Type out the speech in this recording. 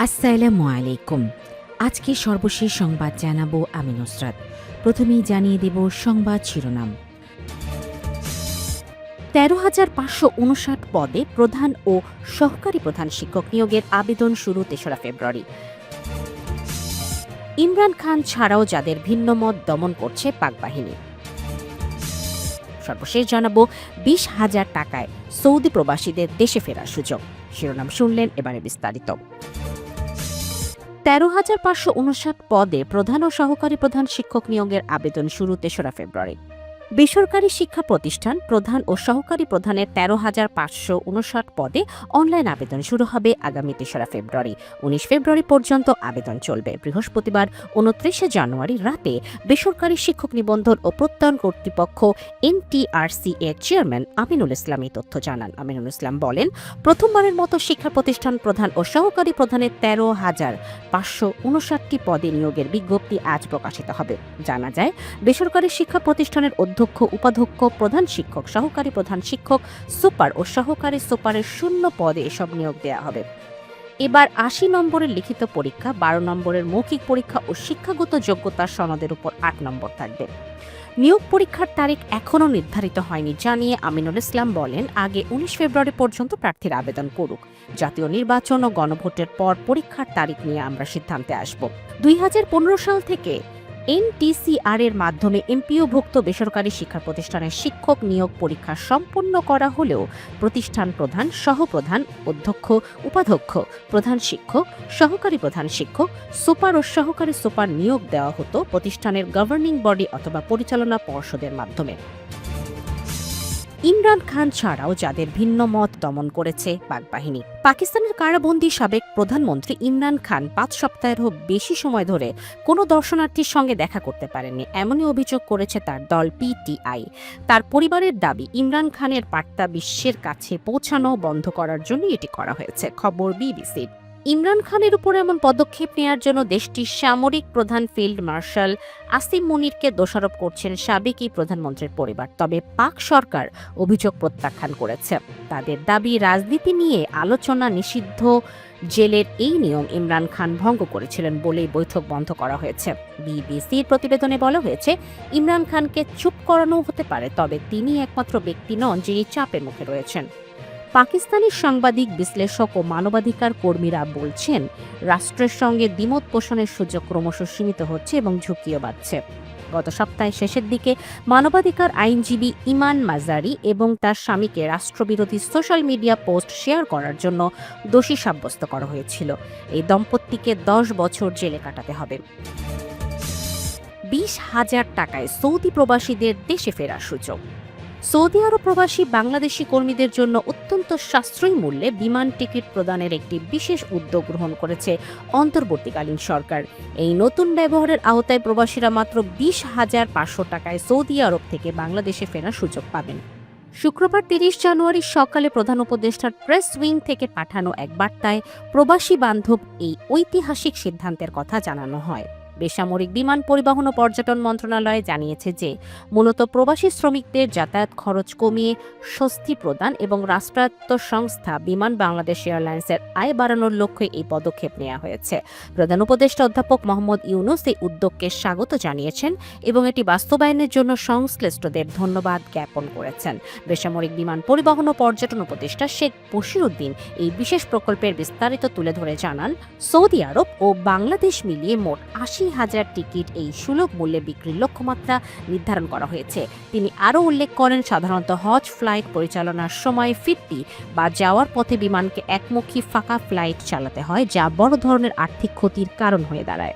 আসসালামু আলাইকুম। আজকে সর্বশেষ সংবাদ জানাবো আমি নুসরাত। প্রথমেই জানিয়ে দেব সংবাদ শিরোনাম। ১৩,৫৫৯ পদে প্রধান ও সহকারী প্রধান শিক্ষক নিয়োগের আবেদন শুরু ৩রা ফেব্রুয়ারি। ইমরান খান ছাড়াও যাদের ভিন্নমত দমন করছে পাক বাহিনী। সর্বশেষ জানাবো ২০,০০০ টাকায় সৌদি প্রবাসীদের দেশে ফেরার সুযোগ। শিরোনাম শুনলেন, এবারে বিস্তারিত। ১৩,৫৫৯ পদে প্রধান ও সহকারী প্রধান শিক্ষক নিয়োগের আবেদন শুরু ৩রা ফেব্রুয়ারি। বেসরকারি শিক্ষা প্রতিষ্ঠান প্রধান ও সহকারী প্রধানের ১৩,৫৫৯ পদে অনলাইন আবেদন শুরু হবে আগামী ৩রা ফেব্রুয়ারি। ১৯ ফেব্রুয়ারি পর্যন্ত আবেদন চলবে। বৃহস্পতিবার ২৯ জানুয়ারি রাতে বেসরকারি শিক্ষক নিবন্ধন ও প্রত্যয়ন কর্তৃপক্ষ NTRC এর চেয়ারম্যান আমিনুল ইসলাম এই তথ্য জানান। আমিনুল ইসলাম বলেন, প্রথমবারের মতো শিক্ষা প্রতিষ্ঠান প্রধান ও সহকারী প্রধানের ১৩,৫৫৯ পদে নিয়োগের বিজ্ঞপ্তি আজ প্রকাশিত হবে। জানা যায়, বেসরকারি শিক্ষা প্রতিষ্ঠানের অধ্যক্ষ, উপাধ্যক্ষ, প্রধান শিক্ষক, সহকারী প্রধান শিক্ষক, সুপার ও সহকারী সুপারের ০ পদে এসব নিয়োগ দেওয়া হবে। এবার ৮০ নম্বরের লিখিত পরীক্ষা, ১২ নম্বরের মৌখিক পরীক্ষা ও শিক্ষাগত যোগ্যতার সনদের উপর ৮ নম্বর থাকবে। নিয়োগ পরীক্ষার তারিখ এখনও নির্ধারিত হয়নি জানিয়ে আমিনুল ইসলাম বলেন, আগে ১৯ ফেব্রুয়ারি পর্যন্ত প্রার্থীরা আবেদন করুক। জাতীয় নির্বাচন ও গণভোটের পর পরীক্ষার তারিখ নিয়ে আমরা সিদ্ধান্তে আসব। ২০১৫ সাল থেকে NTCR এর মাধ্যমে এমপিওভুক্ত বেসরকারি শিক্ষা প্রতিষ্ঠানের শিক্ষক নিয়োগ পরীক্ষা সম্পন্ন করা হলেও প্রতিষ্ঠান প্রধান, সহপ্রধান, অধ্যক্ষ, উপাধ্যক্ষ, প্রধান শিক্ষক, সহকারী প্রধান শিক্ষক, সুপার ও সহকারী সুপার নিয়োগ দেওয়া হতো প্রতিষ্ঠানের গভর্নিং বডি অথবা পরিচালনা পর্ষদের মাধ্যমে। ইমরান খান ছাড়াও যাদের ভিন্ন মত দমন করেছে পাক বাহিনী। পাকিস্তানের কারাবন্দী সাবেক প্রধানমন্ত্রী ইমরান খান ৫ সপ্তাহেরও বেশি সময় ধরে কোনো দর্শনার্থীর সঙ্গে দেখা করতে পারেননি, এমনই অভিযোগ করেছে তার দল PTI। তার পরিবারের দাবি, ইমরান খানের বার্তা বিশ্বের কাছে পৌঁছানো বন্ধ করার জন্য এটি করা হয়েছে। খবর BBC। ইমরান খানের উপর এমন পদক্ষেপ নেওয়ার জন্য দেশটির সামরিক প্রধান ফিল্ড মার্শাল আসিম মুনিরকে দোষারোপ করছেন সাবেক এই প্রধানমন্ত্রীর পরিবার। তবে পাক সরকার অভিযোগ প্রত্যাখ্যান করেছে। তাদের দাবি, রাজনীতি নিয়ে আলোচনা নিষিদ্ধ জেলের এই নিয়ম ইমরান খান ভঙ্গ করেছিলেন বলেই বৈঠক বন্ধ করা হয়েছে। BBCর প্রতিবেদনে বলা হয়েছে, ইমরান খানকে চুপ করানো হতে পারে, তবে তিনি একমাত্র ব্যক্তি নন যিনি চাপের মুখে রয়েছেন। পাকিস্তানি সাংবাদিক, বিশ্লেষক ও মানবাধিকার কর্মীরা বলছেন, রাষ্ট্রের সঙ্গে দ্বিমত পোষণের সুযোগ ক্রমশ সীমিত হচ্ছে এবং ঝুঁকিও বাড়ছে। গত সপ্তাহের শেষের দিকে মানবাধিকার আইনজীবী ইমান মাজারি এবং তার স্বামীকে রাষ্ট্রবিরোধী সোশ্যাল মিডিয়া পোস্ট শেয়ার করার জন্য দোষী সাব্যস্ত করা হয়েছিল। এই দম্পতিকে ১০ বছর জেলে কাটাতে হবে। ২০,০০০ টাকায় সৌদি প্রবাসীদের দেশে ফেরার সুযোগ। সৌদি আরব প্রবাসী বাংলাদেশি কর্মীদের জন্য অত্যন্ত সাশ্রয়ী মূল্যে বিমান টিকিট প্রদানের একটি বিশেষ উদ্যোগ গ্রহণ করেছে অন্তর্বর্তীকালীন সরকার। এই নতুন ব্যবহারের আওতায় প্রবাসীরা মাত্র ২০,৫০০ টাকায় সৌদি আরব থেকে বাংলাদেশে ফেরার সুযোগ পাবেন। শুক্রবার ৩০ জানুয়ারি সকালে প্রধান উপদেষ্টার প্রেস উইং থেকে পাঠানো এক বার্তায় প্রবাসী বান্ধব এই ঐতিহাসিক সিদ্ধান্তের কথা জানানো হয়। বেসামরিক বিমান পরিবহন ও পর্যটন মন্ত্রণালয় জানিয়েছে যে, মূলত প্রবাসী শ্রমিকদের যাতায়াত খরচ কমিয়ে স্বস্তি প্রদান এবং রাষ্ট্রায়ত্ত সংস্থা বিমান বাংলাদেশ এয়ারলাইন্সের আয় বাড়ানোর লক্ষ্যে এই পদক্ষেপ নেওয়া হয়েছে। প্রধান উপদেষ্টা অধ্যাপক মোহাম্মদ ইউনুস এই উদ্যোগকে স্বাগত জানিয়েছেন এবং এটি বাস্তবায়নের জন্য সংশ্লিষ্টদের ধন্যবাদ জ্ঞাপন করেছেন। বেসামরিক বিমান পরিবহন ও পর্যটন উপদেষ্টা শেখ বশিরউদ্দিন এই বিশেষ প্রকল্পের বিস্তারিত তুলে ধরে জানান, সৌদি আরব ও বাংলাদেশ মিলিয়ে মোট ৮০,০০০ টিকিট এই সুলভ মূল্যে বিক্রির লক্ষ্যমাত্রা নির্ধারণ করা হয়েছে। তিনি আরও উল্লেখ করেন, সাধারণত হজ ফ্লাইট পরিচালনার সময় ফিরতি বা যাওয়ার পথে বিমানকে একমুখী ফাঁকা ফ্লাইট চালাতে হয়, যা বড় ধরনের আর্থিক ক্ষতির কারণ হয়ে দাঁড়ায়।